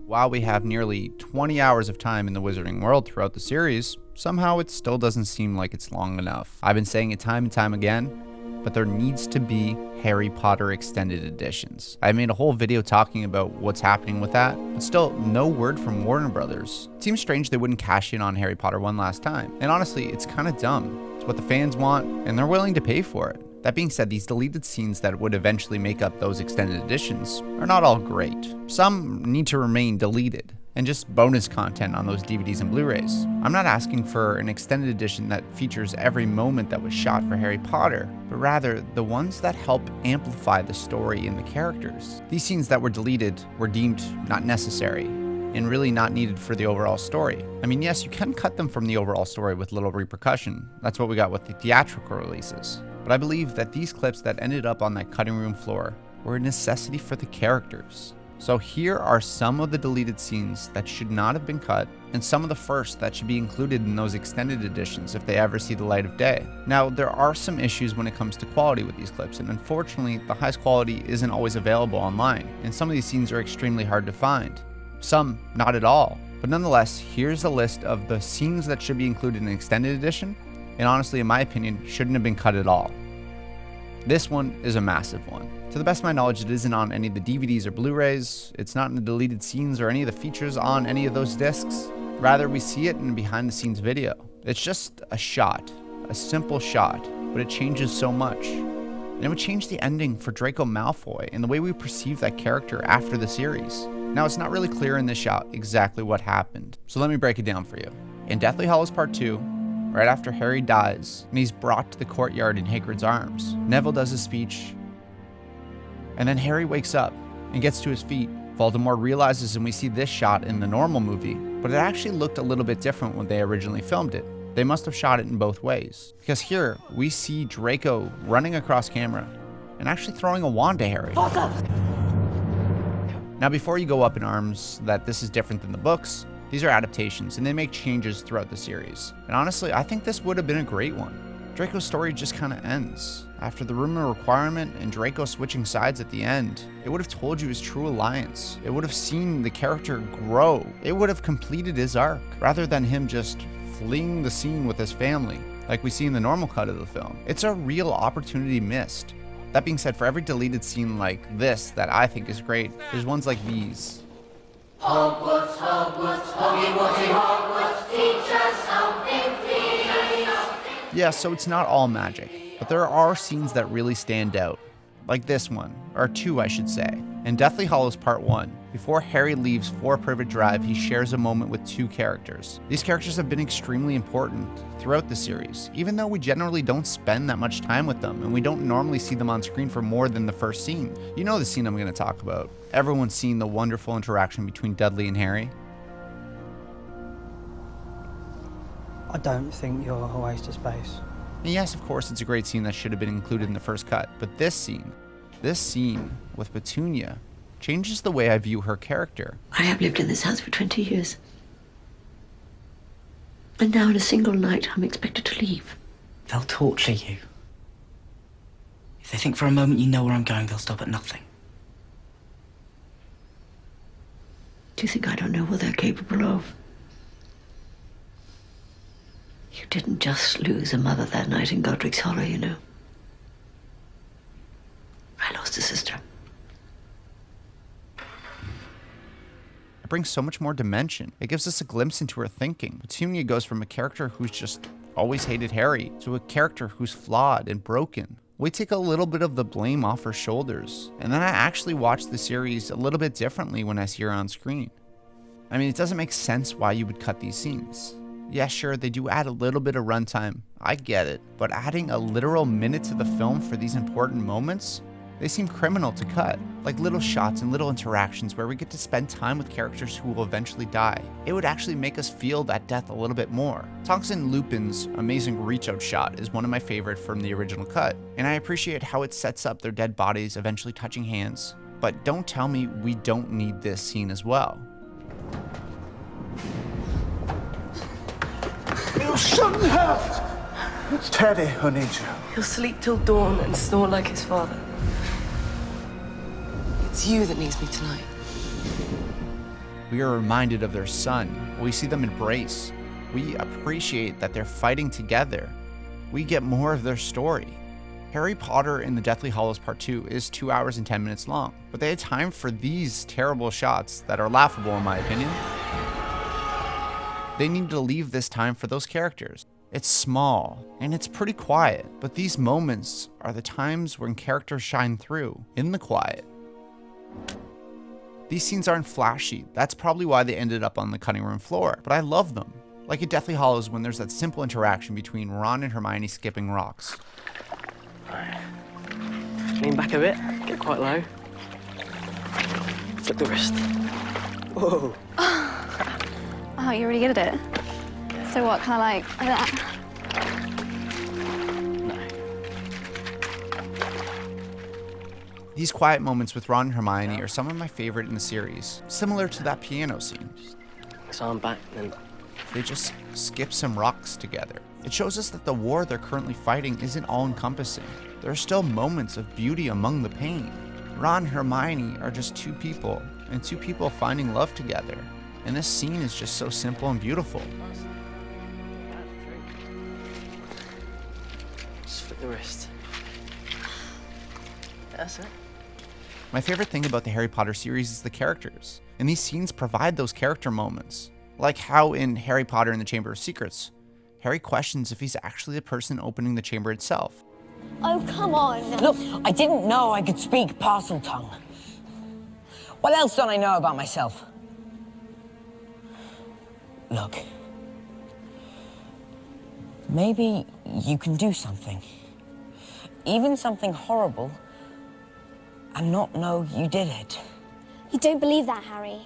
While we have nearly 20 hours of time in the Wizarding World throughout the series, somehow it still doesn't seem like it's long enough. I've been saying it time and time again, but there needs to be Harry Potter extended editions. I made a whole video talking about what's happening with that, but still no word from Warner Brothers. It seems strange they wouldn't cash in on Harry Potter one last time. And honestly, it's kind of dumb. It's what the fans want, and they're willing to pay for it. That being said, these deleted scenes that would eventually make up those extended editions are not all great. Some need to remain deleted, and just bonus content on those DVDs and Blu-rays. I'm not asking for an extended edition that features every moment that was shot for Harry Potter, but rather the ones that help amplify the story and the characters. These scenes that were deleted were deemed not necessary, and really not needed for the overall story. I mean, yes, you can cut them from the overall story with little repercussion. That's what we got with the theatrical releases. But I believe that these clips that ended up on that cutting room floor were a necessity for the characters. So here are some of the deleted scenes that should not have been cut, and some of the first that should be included in those extended editions if they ever see the light of day. Now, there are some issues when it comes to quality with these clips, and unfortunately, the highest quality isn't always available online, and some of these scenes are extremely hard to find. Some, not at all. But nonetheless, here's a list of the scenes that should be included in an extended edition, and honestly, in my opinion, shouldn't have been cut at all. This one is a massive one. To the best of my knowledge, it isn't on any of the DVDs or Blu-rays, it's not in the deleted scenes or any of the features on any of those discs. Rather, we see it in a behind-the-scenes video. It's just a shot, a simple shot, but it changes so much. And it would change the ending for Draco Malfoy and the way we perceive that character after the series. Now, it's not really clear in this shot exactly what happened, so let me break it down for you. In Deathly Hallows Part 2, right after Harry dies, and he's brought to the courtyard in Hagrid's arms, Neville does his speech, and then Harry wakes up and gets to his feet. Voldemort realizes, and we see this shot in the normal movie, but it actually looked a little bit different when they originally filmed it. They must have shot it in both ways, because here we see Draco running across camera and actually throwing a wand to Harry. Now, before you go up in arms that this is different than the books, these are adaptations and they make changes throughout the series. And honestly, I think this would have been a great one. Draco's story just kind of ends. After the Room of Requirement and Draco switching sides at the end, it would have told you his true alliance. It would have seen the character grow. It would have completed his arc, rather than him just fleeing the scene with his family, like we see in the normal cut of the film. It's a real opportunity missed. That being said, for every deleted scene like this that I think is great, there's ones like these. Hogwarts, Hogwarts, Hoggy Hogwarts, teach us something, please. Yeah, so it's not all magic, but there are scenes that really stand out, like this one, or two I should say. In Deathly Hallows Part 1, before Harry leaves for Privet Drive, he shares a moment with two characters. These characters have been extremely important throughout the series, even though we generally don't spend that much time with them, and we don't normally see them on screen for more than the first scene. You know the scene I'm going to talk about. Everyone's seen the wonderful interaction between Dudley and Harry. I don't think you're a waste of space. And yes, of course, it's a great scene that should have been included in the first cut, but this scene with Petunia changes the way I view her character. I have lived in this house for 20 years. And now in a single night, I'm expected to leave. They'll torture you. If they think for a moment you know where I'm going, they'll stop at nothing. Do you think I don't know what they're capable of? You didn't just lose a mother that night in Godric's Hollow, you know. I lost a sister. It brings so much more dimension. It gives us a glimpse into her thinking. Petunia goes from a character who's just always hated Harry to a character who's flawed and broken. We take a little bit of the blame off her shoulders, and then I actually watch the series a little bit differently when I see her on screen. I mean, it doesn't make sense why you would cut these scenes. Yeah, sure, they do add a little bit of runtime, I get it, but adding a literal minute to the film for these important moments, they seem criminal to cut. Like little shots and little interactions where we get to spend time with characters who will eventually die. It would actually make us feel that death a little bit more. Tonks and Lupin's amazing reach-out shot is one of my favorite from the original cut, and I appreciate how it sets up their dead bodies eventually touching hands. But don't tell me we don't need this scene as well. You shouldn't have! It's Teddy who needs you. He'll sleep till dawn and snore like his father. It's you that needs me tonight. We are reminded of their son. We see them embrace. We appreciate that they're fighting together. We get more of their story. Harry Potter and the Deathly Hallows Part 2 is 2 hours and 10 minutes long, but they had time for these terrible shots that are laughable in my opinion. They needed to leave this time for those characters. It's small, and it's pretty quiet, but these moments are the times when characters shine through, in the quiet. These scenes aren't flashy, that's probably why they ended up on the cutting room floor, but I love them. Like in Deathly Hallows when there's that simple interaction between Ron and Hermione skipping rocks. Right. Lean back a bit, get quite low. Flip the wrist. Whoa. Oh, you're really good at it. So what, kind of like that? These quiet moments with Ron and Hermione are some of my favorite in the series, similar to that piano scene. So I'm back then. They just skip some rocks together. It shows us that the war they're currently fighting isn't all-encompassing. There are still moments of beauty among the pain. Ron and Hermione are just two people, and two people finding love together. And this scene is just so simple and beautiful. Just flip the wrist. That's it. My favorite thing about the Harry Potter series is the characters, and these scenes provide those character moments. Like how in Harry Potter and the Chamber of Secrets, Harry questions if he's actually the person opening the chamber itself. Oh, come on. Look, I didn't know I could speak Parseltongue. What else don't I know about myself? Look, maybe you can do something, even something horrible, and not know you did it. You don't believe that, Harry.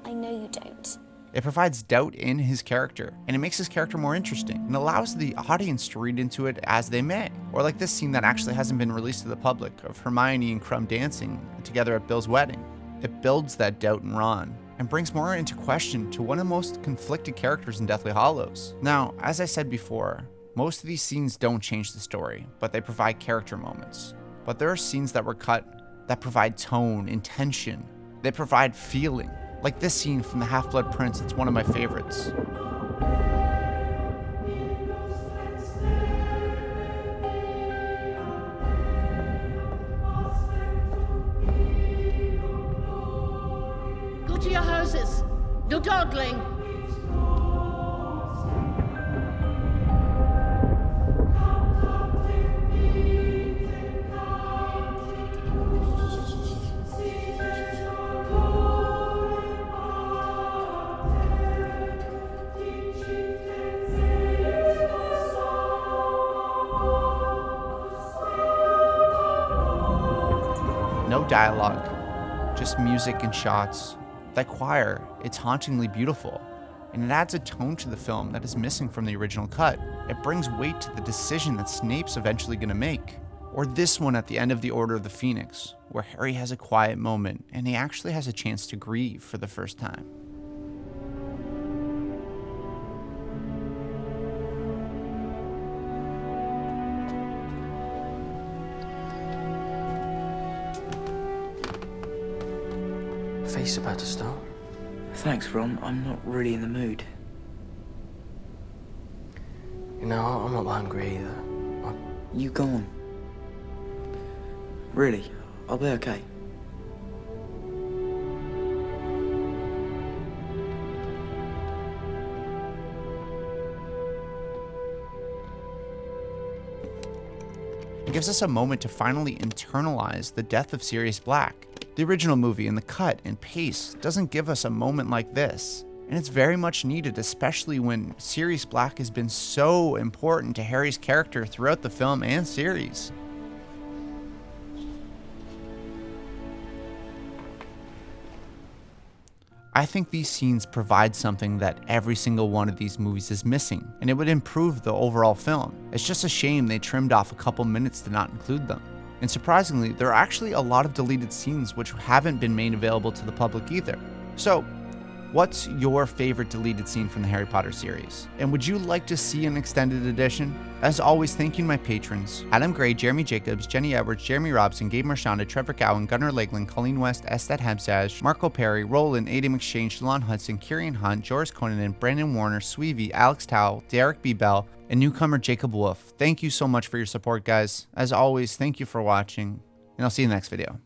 I know you don't. It provides doubt in his character, and it makes his character more interesting, and allows the audience to read into it as they may. Or like this scene that actually hasn't been released to the public, of Hermione and Krum dancing together at Bill's wedding. It builds that doubt in Ron, and brings more into question to one of the most conflicted characters in Deathly Hallows. Now, as I said before, most of these scenes don't change the story, but they provide character moments. But there are scenes that were cut that provide tone, intention, they provide feeling. Like this scene from The Half-Blood Prince, it's one of my favorites. Go to your houses. No dawdling. No dialogue, just music and shots. That choir, it's hauntingly beautiful, and it adds a tone to the film that is missing from the original cut. It brings weight to the decision that Snape's eventually going to make. Or this one at the end of The Order of the Phoenix, where Harry has a quiet moment and he actually has a chance to grieve for the first time. Feast's about to start. Thanks, Ron. I'm not really in the mood. You know, I'm not hungry either. You go on. Really, I'll be okay. It gives us a moment to finally internalize the death of Sirius Black. The original movie and the cut and pace doesn't give us a moment like this, and it's very much needed, especially when Sirius Black has been so important to Harry's character throughout the film and series. I think these scenes provide something that every single one of these movies is missing, and it would improve the overall film. It's just a shame they trimmed off a couple minutes to not include them. And surprisingly, there are actually a lot of deleted scenes which haven't been made available to the public either. So, What's your favorite deleted scene from the Harry Potter series? And would you like to see an extended edition? As always, thank you to my patrons: Adam Gray, Jeremy Jacobs, Jenny Edwards, Jeremy Robson, Gabe Marchanda, Trevor Gowan, Gunnar Lakeland, Colleen West, Estet Habsaj, Marco Perry, Roland, Ada McShane, Shalon Hudson, Kieran Hunt, Joris Conan, Brandon Warner, Sweevy, Alex Towell, Derek B. Bell, and newcomer Jacob Wolf. Thank you so much for your support, guys. As always, thank you for watching, and I'll see you in the next video.